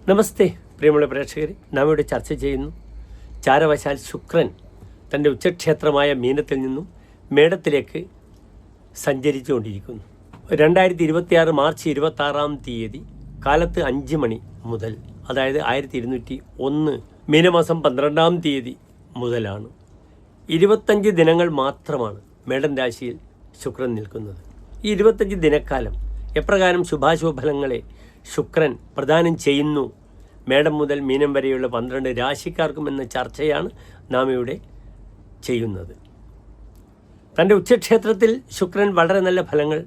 നമസ്തേ പ്രിയമുള്ള പ്രേക്ഷകരെ, നാം ഇവിടെ ചർച്ച ചെയ്യുന്നു ചാരവശാൽ ശുക്രൻ തൻ്റെ ഉച്ചക്ഷേത്രമായ മീനത്തിൽ നിന്നും മേടത്തിലേക്ക് സഞ്ചരിച്ചുകൊണ്ടിരിക്കുന്നു. 2026 മാർച്ച് 26 കാലത്ത് 5 മണി മുതൽ, അതായത് 1201 മീനമാസം 12 മുതലാണ്. 25 ദിനങ്ങൾ മാത്രമാണ് മേടൻ രാശിയിൽ ശുക്രൻ നിൽക്കുന്നത്. ഈ 25 ദിനക്കാലം എപ്രകാരം ശുഭാശുഭ ഫലങ്ങളെ ശുക്രൻ പ്രദാനം ചെയ്യുന്നു മേടം മുതൽ മീനം വരെയുള്ള 12 രാശിക്കാർക്കും എന്ന ചർച്ചയാണ് നാം ഇവിടെ ചെയ്യുന്നത്. തൻ്റെ ഉച്ചക്ഷേത്രത്തിൽ ശുക്രൻ വളരെ നല്ല ഫലങ്ങൾ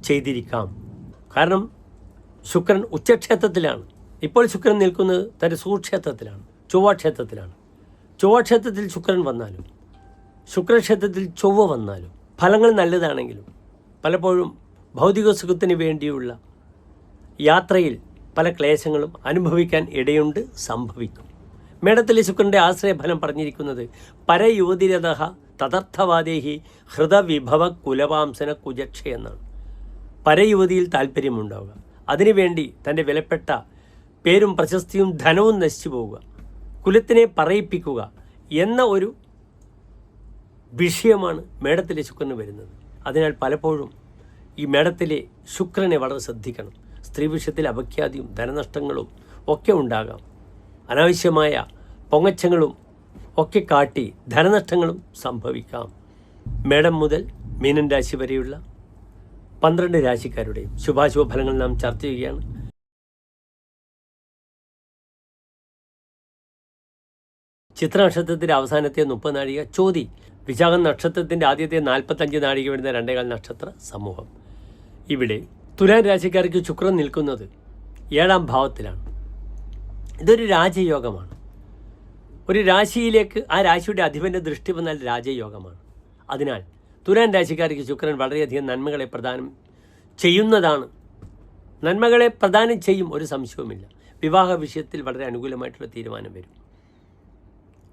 ചെയ്തിരിക്കാം. കാരണം ശുക്രൻ ഉച്ചക്ഷേത്രത്തിലാണ്. ഇപ്പോൾ ശുക്രൻ നിൽക്കുന്നത് തൻ്റെ സുക്ഷേത്രത്തിലാണ്, ചൊവ്വാക്ഷേത്രത്തിലാണ്. ചൊവ്വാക്ഷേത്രത്തിൽ ശുക്രൻ വന്നാലും ശുക്രക്ഷേത്രത്തിൽ ചൊവ്വ വന്നാലും ഫലങ്ങൾ നല്ലതാണെങ്കിലും പലപ്പോഴും ഭൗതിക സുഖത്തിന് വേണ്ടിയുള്ള യാത്രയിൽ പല ക്ലേശങ്ങളും അനുഭവിക്കാൻ ഇടയുണ്ട്, സംഭവിക്കും. മേടത്തിലെ ശുക്രൻ്റെ ആശ്രയഫലം പറഞ്ഞിരിക്കുന്നത് പരയുവതിരഥ തദർത്ഥവാദേഹി ഹൃദവിഭവ കുലവാംസന കുജക്ഷ എന്നാണ്. പരയുവതിയിൽ താല്പര്യമുണ്ടാവുക, അതിനുവേണ്ടി തൻ്റെ വിലപ്പെട്ട പേരും പ്രശസ്തിയും ധനവും നശിച്ചു പോവുക, കുലത്തിനെ പറയിപ്പിക്കുക എന്ന ഒരു വിഷയമാണ് മേടത്തിലെ ശുക്രന് വരുന്നത്. അതിനാൽ പലപ്പോഴും ഈ മേടത്തിലെ ശുക്രനെ വളരെ ശ്രദ്ധിക്കണം. സ്ത്രീ വിഷയത്തിൽ അപഖ്യാതിയും ധനനഷ്ടങ്ങളും ഒക്കെ ഉണ്ടാകാം. അനാവശ്യമായ പൊങ്ങച്ചങ്ങളും ഒക്കെ കാട്ടി ധനനഷ്ടങ്ങളും സംഭവിക്കാം. മേടം മുതൽ മീനൻ രാശി വരെയുള്ള 12 രാശിക്കാരുടെയും ശുഭാശുഭ ഫലങ്ങൾ നാം ചർച്ച ചെയ്യുകയാണ്. ചിത്ര നക്ഷത്രത്തിൻ്റെ അവസാനത്തെ 30 നാഴിക, ചോതി വിശാഖം നക്ഷത്രത്തിൻ്റെ ആദ്യത്തെ 45 നാഴിക വരുന്ന 2.25 നക്ഷത്ര സമൂഹം. ഇവിടെ തുലാം രാശിക്കാർക്ക് ശുക്രൻ നിൽക്കുന്നത് 7ാം ഭാവത്തിലാണ്. ഇതൊരു രാജയോഗമാണ്. ഒരു രാശിയിലേക്ക് ആ രാശിയുടെ അധിപൻ്റെ ദൃഷ്ടി വന്നാൽ രാജയോഗമാണ്. അതിനാൽ തുലാം രാശിക്കാർക്ക് ശുക്രൻ വളരെയധികം നന്മകളെ പ്രദാനം ചെയ്യുന്നതാണ്. നന്മകളെ പ്രദാനം ചെയ്യും, ഒരു സംശയവുമില്ല. വിവാഹ വിഷയത്തിൽ വളരെ അനുകൂലമായിട്ടുള്ള തീരുമാനം വരും.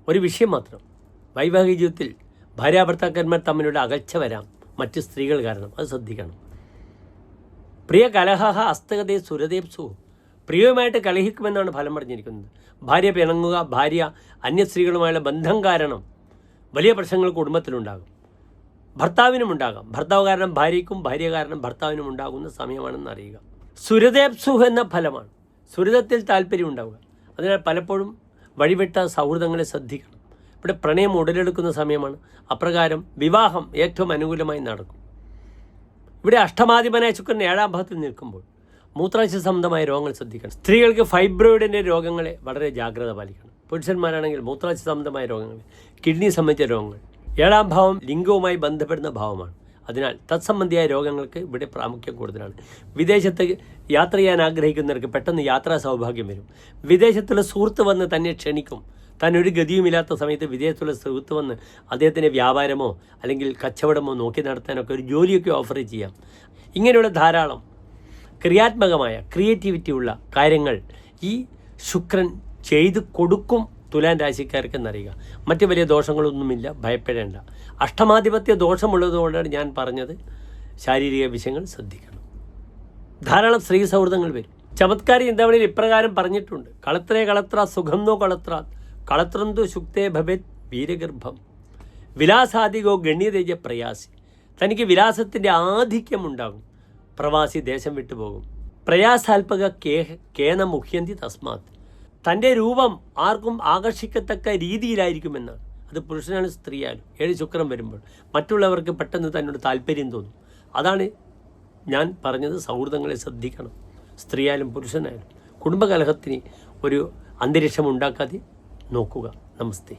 ഒരു വിഷയം മാത്രം, വൈവാഹിക ജീവിതത്തിൽ ഭാര്യാഭർത്താക്കന്മാർ തമ്മിലുള്ള അകൽച്ച വരാം, മറ്റ് സ്ത്രീകൾ കാരണം. അത് ശ്രദ്ധിക്കണം. പ്രിയ കലഹ അസ്തകതേ സുരദേപ്സു, പ്രിയവുമായിട്ട് കലഹിക്കുമെന്നാണ് ഫലം പറഞ്ഞിരിക്കുന്നത്. ഭാര്യ പിണങ്ങുക, ഭാര്യ അന്യ സ്ത്രീകളുമായുള്ള ബന്ധം കാരണം വലിയ പ്രശ്നങ്ങൾ കുടുംബത്തിലുണ്ടാകും. ഭർത്താവിനും ഉണ്ടാകാം. ഭർത്താവ് കാരണം ഭാര്യയ്ക്കും, ഭാര്യ കാരണം ഭർത്താവിനും ഉണ്ടാകുന്ന സമയമാണെന്ന് അറിയുക. സുരദേപ്സു എന്ന ഫലമാണ്. സുരതത്തിൽ താല്പര്യം ഉണ്ടാവുക. അതിനാൽ പലപ്പോഴും വഴിവിട്ട സൗഹൃദങ്ങളെ ശ്രദ്ധിക്കണം. ഇവിടെ പ്രണയം ഉടലെടുക്കുന്ന സമയമാണ്. അപ്രകാരം വിവാഹം ഏറ്റവും അനുകൂലമായി നടക്കും. ഇവിടെ അഷ്ടമാധിപനായ ശുക്രൻ 7ാം ഭാവത്തിൽ നിൽക്കുമ്പോൾ മൂത്രാശയ സംബന്ധമായ രോഗങ്ങൾ ശ്രദ്ധിക്കണം. സ്ത്രീകൾക്ക് ഫൈബ്രോയിഡിൻ്റെ രോഗങ്ങളെ വളരെ ജാഗ്രത പാലിക്കണം. പുരുഷന്മാരാണെങ്കിൽ മൂത്രാശയ സംബന്ധമായ രോഗങ്ങൾ, കിഡ്നി സംബന്ധിച്ച രോഗങ്ങൾ. 7ാം ഭാവം ലിംഗവുമായി ബന്ധപ്പെടുന്ന ഭാവമാണ്. അതിനാൽ തത്സംബന്ധിയായ രോഗങ്ങൾക്ക് ഇവിടെ പ്രാമുഖ്യം കൂടുതലാണ്. വിദേശത്ത് യാത്ര ചെയ്യാൻ ആഗ്രഹിക്കുന്നവർക്ക് പെട്ടെന്ന് യാത്രാ സൗഭാഗ്യം വരും. വിദേശത്തുള്ള സുഹൃത്ത് വന്ന് തന്നെ ക്ഷണിക്കും. താൻ ഒരു ഗതിയുമില്ലാത്ത സമയത്ത് വിദേശത്തുള്ള സുഹൃത്ത് വന്ന് അദ്ദേഹത്തിൻ്റെ വ്യാപാരമോ അല്ലെങ്കിൽ കച്ചവടമോ നോക്കി നടത്താനൊക്കെ ഒരു ജോലിയൊക്കെ ഓഫർ ചെയ്യാം. ഇങ്ങനെയുള്ള ധാരാളം ക്രിയാത്മകമായ ക്രിയേറ്റിവിറ്റി ഉള്ള കാര്യങ്ങൾ ഈ ശുക്രൻ ചെയ്തു കൊടുക്കും തുലാം രാശിക്കാർക്ക് എന്നറിയുക. മറ്റ് വലിയ ദോഷങ്ങളൊന്നുമില്ല, ഭയപ്പെടേണ്ട. അഷ്ടമാധിപത്യ ദോഷമുള്ളതുകൊണ്ടാണ് ഞാൻ പറഞ്ഞത് ശാരീരിക വിഷയങ്ങൾ ശ്രദ്ധിക്കണം. ധാരാളം സ്ത്രീ സൗഹൃദങ്ങൾ വരും. ചമത്കാരി ചിന്താമണിയിൽ ഇപ്രകാരം പറഞ്ഞിട്ടുണ്ട്: കളത്രേ കളത്ര സുഖം നോ കളത്ര കളത്രന്തു ശുക്തേ ഭവേത് വീരഗർഭം വിലാസാധികോ ഗണ്യതേജ പ്രയാസി. തനിക്ക് വിലാസത്തിൻ്റെ ആധിക്യമുണ്ടാകും, പ്രവാസി ദേശം വിട്ടുപോകും. പ്രയാസാൽപക കേന മുഹ്യന്തി തസ്മാത്. തൻ്റെ രൂപം ആർക്കും ആകർഷിക്കത്തക്ക രീതിയിലായിരിക്കുമെന്നാണ്. അത് പുരുഷനാണ് സ്ത്രീയാലും. 7 ശുക്രൻ വരുമ്പോൾ മറ്റുള്ളവർക്ക് പെട്ടെന്ന് തന്നോട് താല്പര്യം തോന്നും. അതാണ് ഞാൻ പറഞ്ഞത്, സൗഹൃദങ്ങളെ ശ്രദ്ധിക്കണം. സ്ത്രീയായാലും പുരുഷനായാലും കുടുംബകലഹത്തിന് ഒരു അന്തരീക്ഷം ഉണ്ടാക്കാതെ നോക്കുക. നമസ്തേ.